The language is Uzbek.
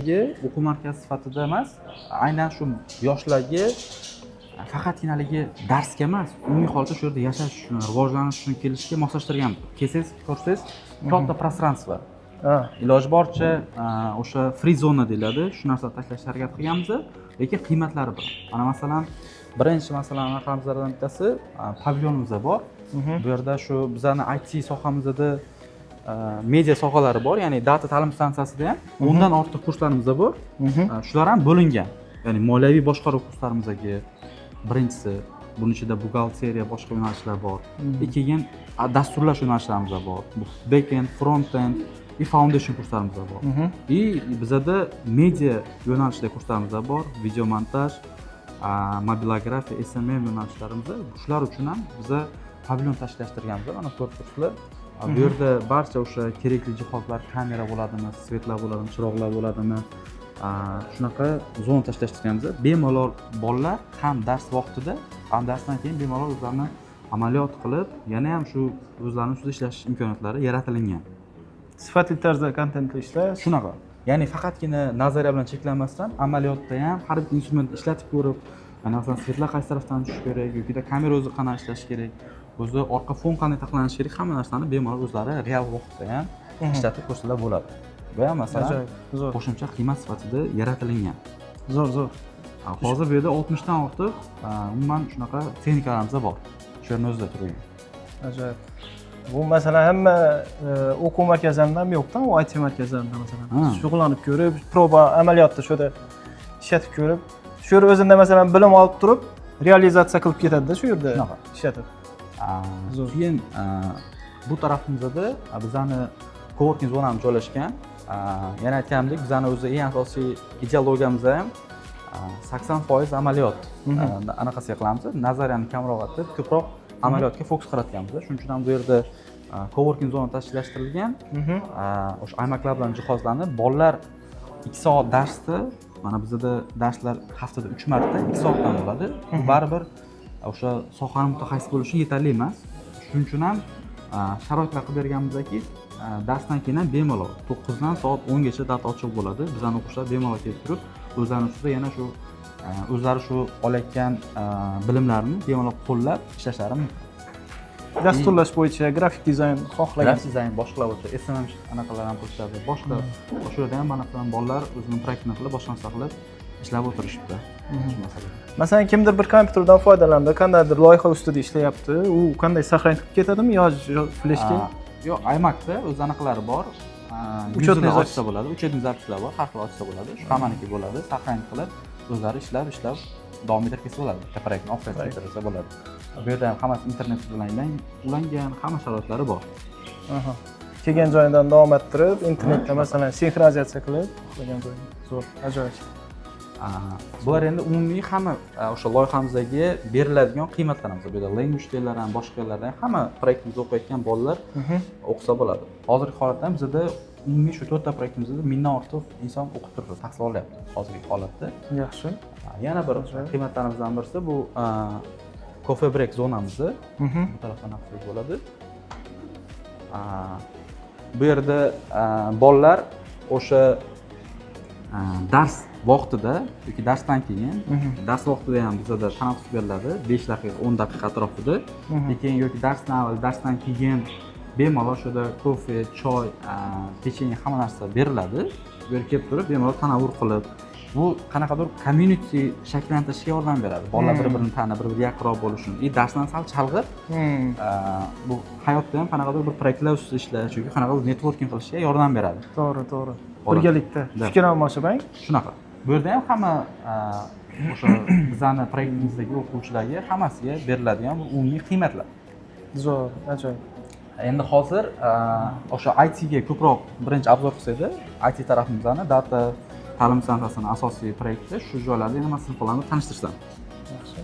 O'quv markazi sifatida emas, aynan shu yoshlarga faqatginaligi darsga emas, umumiy holatda shu yerda yashash uchun, rivojlanish uchun kelishga moslashtirgan. Kelsangiz, ko'rsangiz, katta prostranstvo. Iloji boricha o'sha free zona deyiladi, shu narsani tashlashga harakat qilganmiz, lekin qiymatlari bor. Mana masalan, birinchi masalan raqamlardan bittasi pavilyonimiz bor. Bu yerda shu bizning IT sohamizda media sohalari bor, ya'ni data ta'lim stansiyasida ham o'ndan ortiq kurslarimiz bor. Shular ham bo'lingan. Ya'ni moliyaviy boshqaruv kurslarimizga birinchisi, buning ichida buxgalteriya, boshqa yo'nalishlar bor. Keyin dasturlash yo'nalishlarimiz bor. Bu back-end, front-end va foundation kurslarimiz bor. Bizda media yo'nalishida kurslarimiz bor, video montaj, mobilografiya, SMM yo'nalishlarimiz. Shular uchun ham biz pavilyon tashkillashtirganmiz. Mana ko'ryapsizlar. Bu yerda barcha o'sha kerakli jihozlar, kamera bo'ladimi, svetlar bo'ladimi, chiroqlar bo'ladimi, shunaqa zona tashlashtirganmiz. Bemalol bolalar ham dars vaqtida, ham darsdan keyin bemalol o'zlarini amaliyot qilib, yana ham shu o'zlarining ustida ishlash imkoniyatlari yaratilgan. Sifatli tarzda kontentli ishlash. Shunaqa. Ya'ni faqatgina nazariya bilan cheklanmasdan, amaliyotda ham har bir instrument ishlatib ko'rib, masalan, svetlar qaysi tarafdan tushishi kerak yoki kamera o'zi qanday ishlashi kerak, o'zi orqa fon qanday saqlanishi kerak, hamma narsani bemalol o'zlari real vaqtda ham ishlatib ko'rsalar bo'ladi. Bu ham masalan qo'shimcha qiymat sifatida yaratilgan. Zo'r. Hozir bu yerda 60 dan ortiq umuman shunaqa texnikalarimiz bor. Shu yerning o'zida turgan. Ajoyib. Bu masalan hamma o'quv markazlaridan yo'qda, u IT markazlarida masalan shug'ullanib ko'rib, proba amaliyotda shu yerda ishlatib ko'rib, shu yer o'zida masalan bilim olib turib, realizatsiya qilib ketadi-da shu yerda ishlatib. Keyin bu tarafimizda bizning coworking zonamiz joylashgan. Yana aytganimdek, bizning o'zi eng asosiy ideologiyamiz ham 80% amaliyot. Anaqasiga qilamiz. Nazariyani kamroq etib, ko'proq amaliyotga fokus qaratganmiz. Shuning uchun ham bu yerda coworking zona tashkillashtirilgan. O'sha iMac'lar bilan jihozlanib, bolalar 2 soat darsda, mana bizda darslar haftada 3 marta 2 soatdan bo'ladi. Baribir o'sha sohaning mutaxassis bo'lish uchun yetarli emas. Shuning uchun ham sharoitlar qilib berganmizki, darsdan keyin ham bemalol 9 dan soat 10 gacha dars ochiq bo'ladi. Bizning o'quvchilar bemalol kelib turib, o'zlarining ustida yana shu o'zlari shu olayotgan bilimlarni bemalol qo'llab ishlashlari mumkin. Dasturlash bo'yicha grafik dizayn xohlagan. Grafik dizayn boshqalar bo'lsa, SMM anaqalar ham bo'ladi. Boshqa o'sha yerda ham mana bular bolalar o'zining proyektini qilib, boshqa narsa qilib ishlab o'tirishibdi. Masalan, kimdir bir kompyuterdan foydalandi, qandaydir loyiha ustida ishlayapti, u qanday saqlanib ketadimi yo fleshga? Yo'q, iMac'da o'z anaqalari bor. Uchetni ochsa bo'ladi, uchetni zapislar bor, har xil ochsa bo'ladi. Shu hammaniki bo'ladi, saqlanib qilib, o'zlari ishlab davom ettirsa bo'ladi. Bitta proyektni oxiriga yetkazsa bo'ladi. Bu yerda ham hammasi internet bilan ulangan, hamma sharoitlari bor. Kelgan joyidan davom ettirib, internetda masalan sinxronizatsiya qilib, kelgan joydan. Zo'r, ajoyib. Bular endi umumiy hamma o'sha loyihamizga beriladigan qiymatlarimiz. Bu yerda language tillar ham, boshqalar ham hamma proyektimizda o'qiyotgan bolalar o'qisa bo'ladi. Hozirgi holatda bizda umumiy shu 4 ta proyektimizda 1000 dan ortiq inson o'qib turibdi, tahsil olyapti hozirgi holatda. Yaxshi. Yana bir qiymatlarimizdan birisi bu coffee break zonamiz. Bu tarafdan aqlli bo'ladi. Bu yerda bolalar o'sha dars vaqtida yoki darsdan keyin, dars vaqtida ham bizda tanaffus beriladi, 5 daqiqa, 10 daqiqa atrofida. Lekin yoki darsdan avval, darsdan keyin bemalol shu yerda kofe, choy, pechenye hamma narsa beriladi. Bu yerga kelib turib, bemalol tanavvur qilib, bu qanaqadir community shakllantirishga yordam beradi. Bolalar bir-birini tanib, bir-biriga yaqinroq bo'lish uchun. Darsdan sal chalg'ib, bu hayotda ham qanaqadir bir proyektlar ustida ishlash yoki qanaqadir networking qilishga yordam beradi. To'g'ri. Birgalikda fikr almashib, shunaqa. Bu yerda ham hamma o'sha bizning proyektimimizdagi o'quvchilarga hammasiga beriladigan umumiy qiymatlar. Zo'r, ajoyib. Endi hozir o'sha IT ga ko'proq birinchi obzor qilsak-da, IT tarafimizni data ta'lim stansiyasining asosiy proyekti shu joylarda yana sinflarni tanishtirsam. Yaxshi.